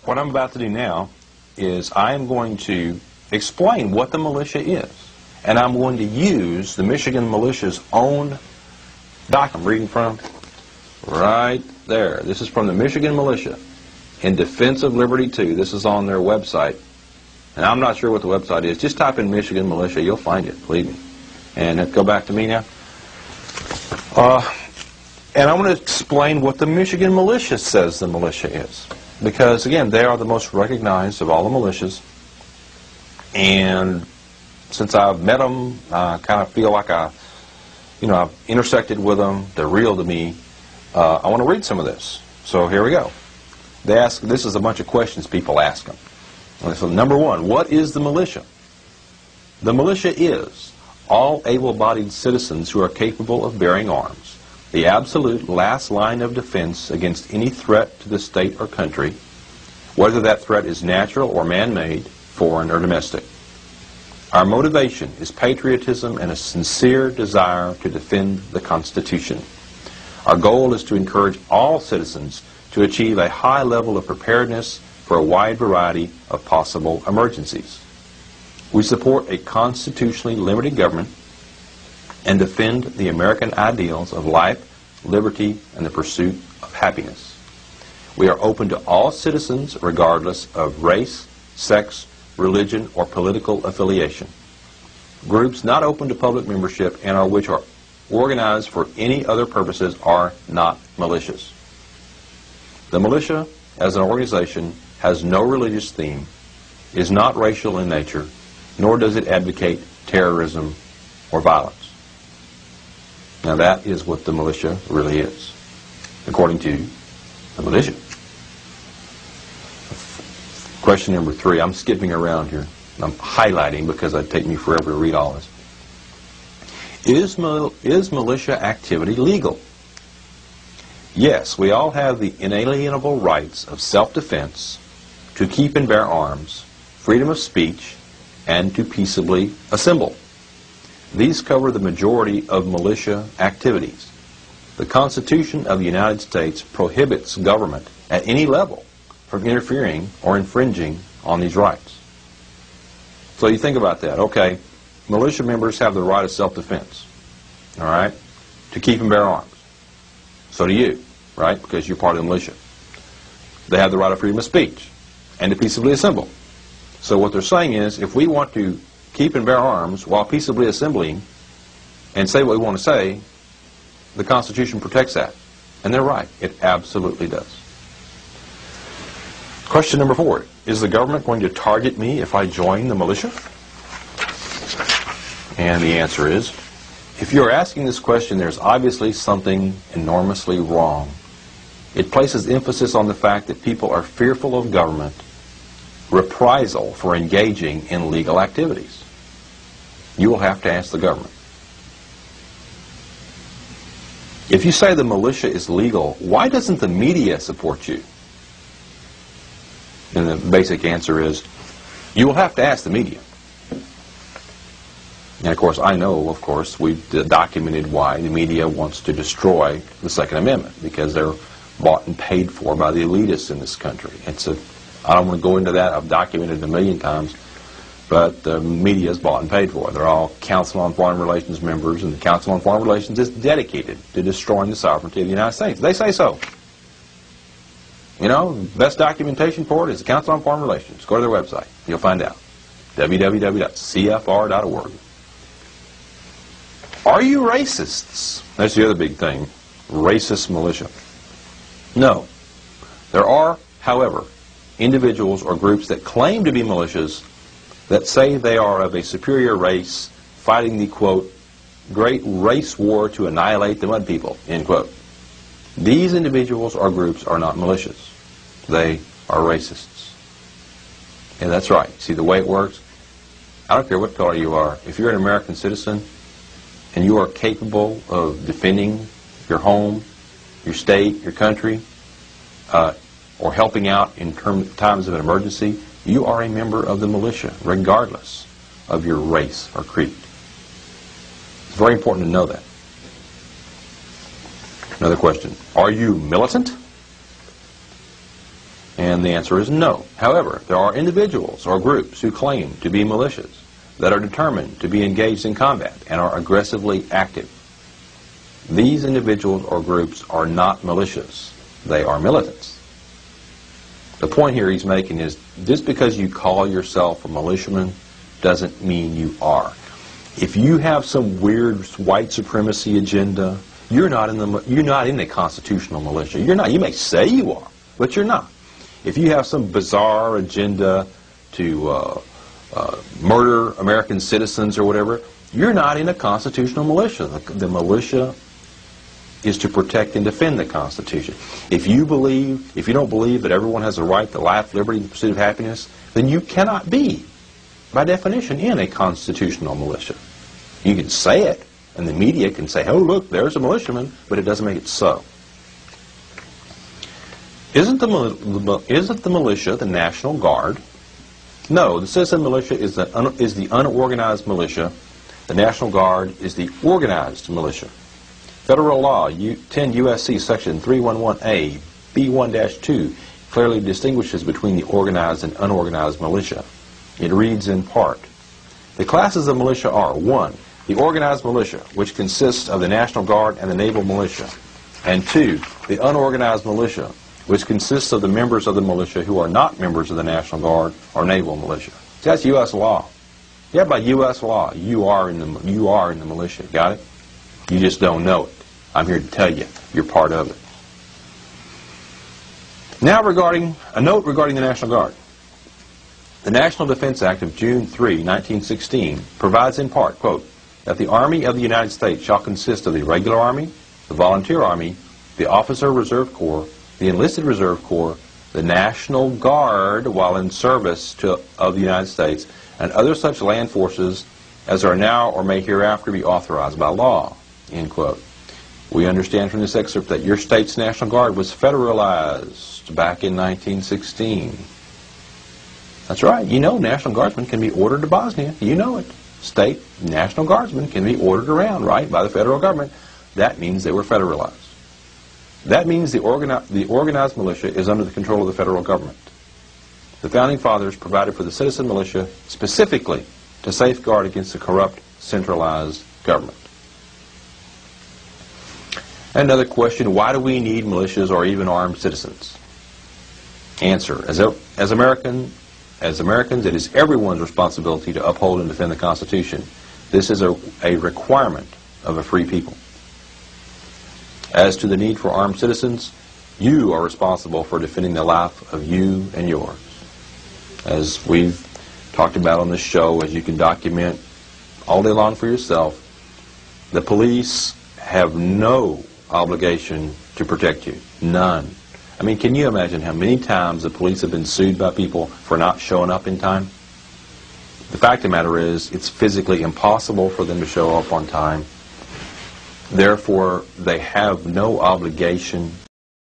what I'm about to do now is I am going to explain what the militia is. And I'm going to use the Michigan Militia's own document. I'm reading from right there. This is from the Michigan Militia in Defense of Liberty 2. This is on their website. And I'm not sure what the website is. Just type in Michigan Militia. You'll find it, believe me. And go back to me now. And I want to explain what the Michigan Militia says the militia is. Because, again, they are the most recognized of all the militias. And since I've met them, I kind of feel like I've intersected with them. They're real to me. I want to read some of this. So here we go. They ask, this is a bunch of questions people ask them. So number one, what is the militia? The militia is all able-bodied citizens who are capable of bearing arms, the absolute last line of defense against any threat to the state or country, whether that threat is natural or man-made, foreign or domestic. Our motivation is patriotism and a sincere desire to defend the Constitution. Our goal is to encourage all citizens to achieve a high level of preparedness for a wide variety of possible emergencies. We support a constitutionally limited government and defend the American ideals of life, liberty, and the pursuit of happiness. We are open to all citizens regardless of race, sex, religion, or political affiliation. Groups not open to public membership and or which are organized for any other purposes are not militias. The militia, as an organization, has no religious theme, is not racial in nature, nor does it advocate terrorism or violence. Now that is what the militia really is, according to the militia. Question number 3. I'm skipping around here. I'm highlighting because it'd take me forever to read all this. Is militia activity legal? Yes, we all have the inalienable rights of self-defense, to keep and bear arms, freedom of speech, and to peaceably assemble. These cover the majority of militia activities. The Constitution of the United States prohibits government at any level from interfering or infringing on these rights. So you think about that. Okay, militia members have the right of self-defense, all right, to keep and bear arms. So do you, right, because you're part of the militia. They have the right of freedom of speech and to peaceably assemble. So what they're saying is, if we want to keep and bear arms while peaceably assembling and say what we want to say, the Constitution protects that. And they're right. It absolutely does. Question number 4. Is the government going to target me if I join the militia? And the answer is, if you're asking this question, there's obviously something enormously wrong. It places emphasis on the fact that people are fearful of government reprisal for engaging in legal activities. You will have to ask the government. If you say the militia is legal, why doesn't the media support you? And the basic answer is, you will have to ask the media. And of course, I know, of course, we've documented why the media wants to destroy the Second Amendment, because they're bought and paid for by the elitists in this country. I don't want to go into that. I've documented it a million times. But the media is bought and paid for. They're all Council on Foreign Relations members, and the Council on Foreign Relations is dedicated to destroying the sovereignty of the United States. They say so. You know, the best documentation for it is the Council on Foreign Relations. Go to their website. You'll find out. www.cfr.org. Are you racists? That's the other big thing. Racist militia. No. There are, however, individuals or groups that claim to be militias that say they are of a superior race fighting the, quote, great race war to annihilate the mud people, end quote. These individuals or groups are not militias. They are racists. And that's right. See the way it works? I don't care what color you are. If you're an American citizen and you are capable of defending your home, your state, your country, or helping out in times of an emergency, you are a member of the militia, regardless of your race or creed. It's very important to know that. Another question. Are you militant? And And the answer is no. However, there are individuals or groups who claim to be militias that are determined to be engaged in combat and are aggressively active. These individuals or groups are not militias. They are militants. The point here he's making is just because you call yourself a militiaman doesn't mean you are. If you have some weird white supremacy agenda, you're not in the constitutional militia. You're not. You may say you are, but you're not. If you have some bizarre agenda to murder American citizens or whatever, you're not in a constitutional militia. The militia is to protect and defend the Constitution. If you don't believe that everyone has a right to life, liberty, and the pursuit of happiness, then you cannot be, by definition, in a constitutional militia. You can say it, and the media can say, oh, look, there's a militiaman, but it doesn't make it so. Isn't the militia the National Guard? No, the citizen militia is the unorganized militia. The National Guard is the organized militia. Federal law, 10 U.S.C. section 311A, B1-2, clearly distinguishes between the organized and unorganized militia. It reads in part, the classes of militia are 1. The organized militia, which consists of the National Guard and the Naval Militia, and 2. The unorganized militia, which consists of the members of the militia who are not members of the National Guard or Naval Militia. See, that's U.S. law. Yeah, by U.S. law, you are in the militia. Got it? You just don't know it. I'm here to tell you, you're part of it. Now a note regarding the National Guard. The National Defense Act of June 3, 1916 provides in part, quote, that the Army of the United States shall consist of the regular Army, the Volunteer Army, the Officer Reserve Corps, the Enlisted Reserve Corps, the National Guard while in service of the United States, and other such land forces as are now or may hereafter be authorized by law, end quote. We understand from this excerpt that your state's National Guard was federalized back in 1916. That's right. You know National Guardsmen can be ordered to Bosnia. You know it. State National Guardsmen can be ordered around, right, by the federal government. That means they were federalized. That means the organized militia is under the control of the federal government. The Founding Fathers provided for the citizen militia specifically to safeguard against the corrupt, centralized government. Another question, why do we need militias or even armed citizens? Answer, as Americans, it is everyone's responsibility to uphold and defend the Constitution. This is a requirement of a free people. As to the need for armed citizens, you are responsible for defending the life of you and yours. As we've talked about on this show, as you can document all day long for yourself, the police have no obligation to protect you. None. I mean, can you imagine how many times the police have been sued by people for not showing up in time? The fact of the matter is, it's physically impossible for them to show up on time. Therefore, they have no obligation